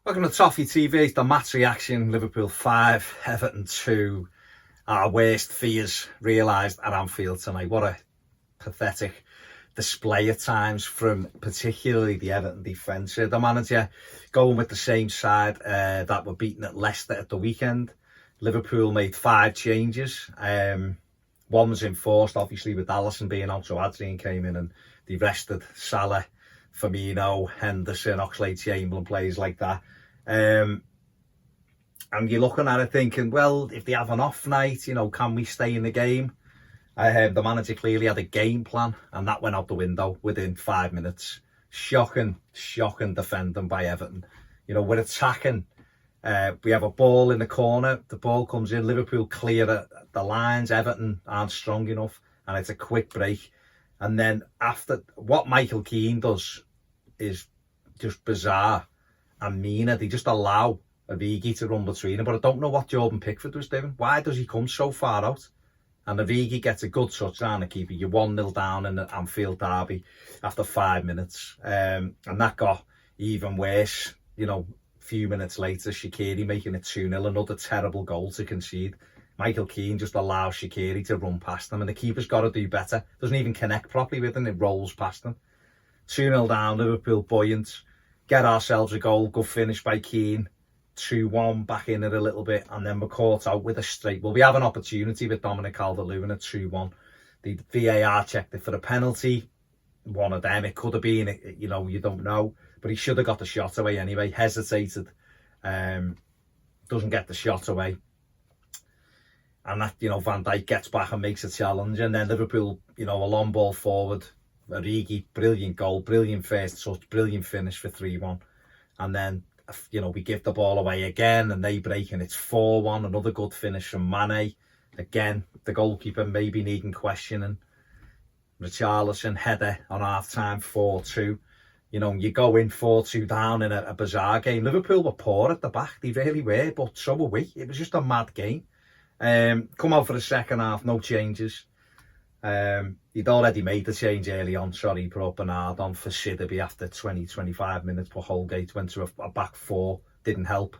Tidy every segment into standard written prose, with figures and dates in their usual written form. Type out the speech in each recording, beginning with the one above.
Welcome to Toffee TV. It's the match reaction. Liverpool 5, Everton 2. Our worst fears realised at Anfield tonight. What a pathetic display at times from particularly the Everton defence. The manager going with the same side that were beaten at Leicester at the weekend. Liverpool made 5 changes. One was enforced, obviously, with Alisson being out, so Adrian came in and they rested Salah, Firmino, Henderson, Oxlade-Chamberlain, players like that. And you're looking at it thinking, well, if they have an off night, can we stay in the game? The manager clearly had a game plan, and that went out the window within 5 minutes. Shocking defending by Everton. We're attacking. We have a ball in the corner. The ball comes in. Liverpool clear the lines. Everton aren't strong enough, and it's a quick break. And then after, what Michael Keane does is just bizarre and meaner. They just allow Origi to run between them. But I don't know what Jordan Pickford was doing. Why does he come so far out? And Origi gets a good touch down the keeper. You're 1-0 down in the Anfield derby after 5 minutes. And that got even worse. A few minutes later, Shaqiri making it 2-0. Another terrible goal to concede. Michael Keane just allows Shaqiri to run past them. And the keeper's got to do better. Doesn't even connect properly with him. It rolls past them. 2-0 down, Liverpool buoyant. Get ourselves a goal. Good finish by Keane. 2-1, back in it a little bit, and then we're caught out with a straight. Well, we have an opportunity with Dominic Calvert-Lewin at 2-1. The VAR checked it for a penalty. One of them, it could have been, you don't know. But he should have got the shot away anyway. Hesitated. Doesn't get the shot away. And that, Van Dijk gets back and makes a challenge. And then Liverpool, a long ball forward. Origi, brilliant goal, brilliant first touch, brilliant finish for 3-1. And then, we give the ball away again and they break and it's 4-1. Another good finish from Mane. Again, the goalkeeper maybe needing questioning. Richarlison, header on half-time, 4-2. You go in 4-2 down in a bizarre game. Liverpool were poor at the back, they really were, but so were we. It was just a mad game. Come out for the second half, no changes. He'd already made the change early on. He put up Bernard on for Sidderby after 20-25 minutes, but Holgate went to a back four, didn't help.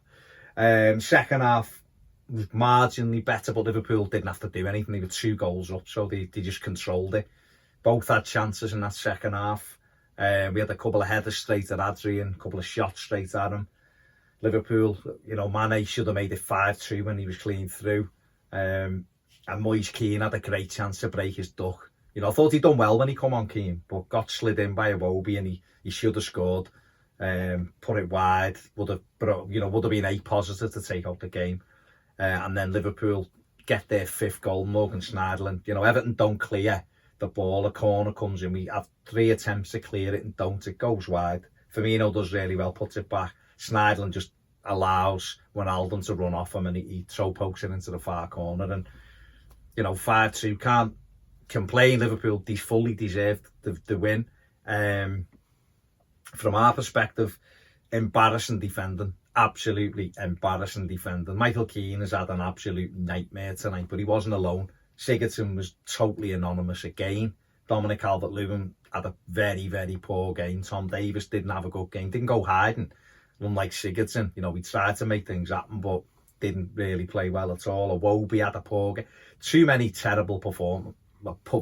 Second half was marginally better, but Liverpool didn't have to do anything. They were 2 goals up, so they just controlled it. Both had chances in that second half. We had a couple of headers straight at Adrian, a couple of shots straight at him. Liverpool, Mane should have made it 5-2 when he was clean through. And Moise Keane had a great chance to break his duck. I thought he'd done well when he come on, Keane, but got slid in by Iwobi and he should have scored. Put it wide, would have been 8 positive to take out the game. And then Liverpool get their 5th goal, Morgan Schneiderlin. Everton don't clear the ball, a corner comes in. We have 3 attempts to clear it and don't. It goes wide. Firmino does really well, puts it back. Schneiderlin just allows Wijnaldum to run off him and he throw pokes it into the far corner. And 5-2, can't complain. Liverpool fully deserved the win. From our perspective, embarrassing defending, absolutely embarrassing defending. Michael Keane has had an absolute nightmare tonight, but he wasn't alone. Sigurdsson was totally anonymous again. Dominic Calvert-Lewin had a very, very poor game. Tom Davies didn't have a good game, didn't go hiding. Unlike Sigurdsson, we tried to make things happen, but didn't really play well at all. Iwobi had a poor game. Too many terrible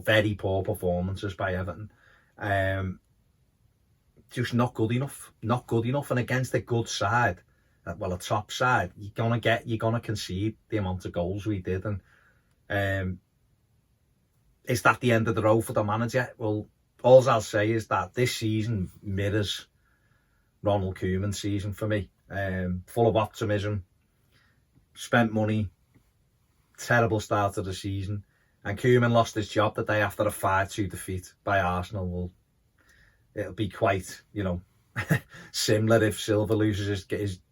very poor performances by Everton. Just not good enough. Not good enough. And against a good side, a top side, you're gonna concede the amount of goals we did. And is that the end of the road for the manager? Well, all I'll say is that this season mirrors Ronald Koeman's season for me. Full of optimism. Spent money, terrible start to the season, and Koeman lost his job the day after a 5-2 defeat by Arsenal. Well, it'll be quite, similar if Silva loses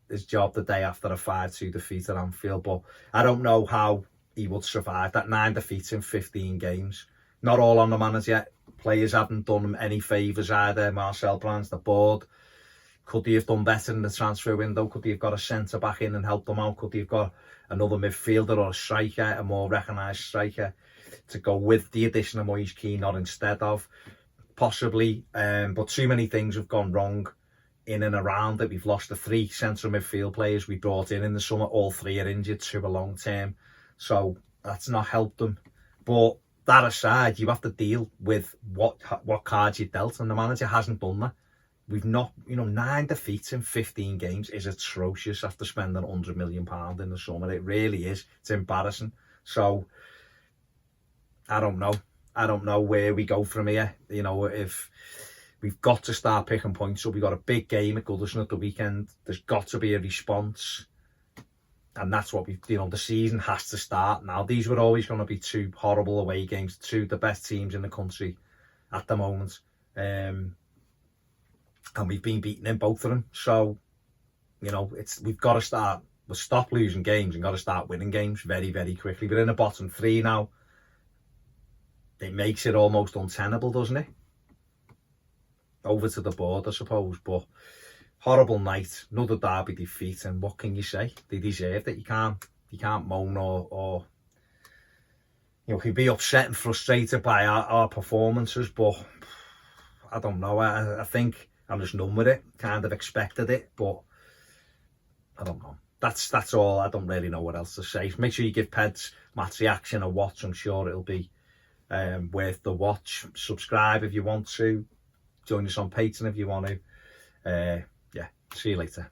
his job the day after a 5-2 defeat at Anfield. But I don't know how he would survive that. 9 defeats in 15 games. Not all on the manager. Players haven't done him any favours either. Marcel Brands, the board. Could he have done better in the transfer window? Could he have got a centre-back in and helped them out? Could he have got another midfielder or a striker, a more recognised striker, to go with the addition of Moise Keane or instead of? Possibly. But too many things have gone wrong in and around it. We've lost the 3 central midfield players we brought in the summer. All 3 are injured, 2 are long term, so that's not helped them. But that aside, you have to deal with what cards you dealt, and the manager hasn't done that. We've not, 9 defeats in 15 games is atrocious after spending £100 million in the summer. It really is. It's embarrassing. So I don't know where we go from here. If we've got to start picking points up, we've got a big game at Goodison at the weekend. There's got to be a response, and that's what the season has to start now. These were always going to be 2 horrible away games, 2 the best teams in the country at the moment, and we've been beaten in both of them. So we've got to stop losing games and got to start winning games very, very quickly. We're in the bottom 3 now. It makes it almost untenable, doesn't it? Over to the board, I suppose. But horrible night, another derby defeat, and what can you say? They deserved it. You can't moan or you can be upset and frustrated by our performances, but I don't know. I think I'm just numb with it. Kind of expected it, but I don't know. That's all. I don't really know what else to say. Make sure you give Ped's Match Reaction a watch. I'm sure it'll be worth the watch. Subscribe if you want to. Join us on Patreon if you want to. Yeah, see you later.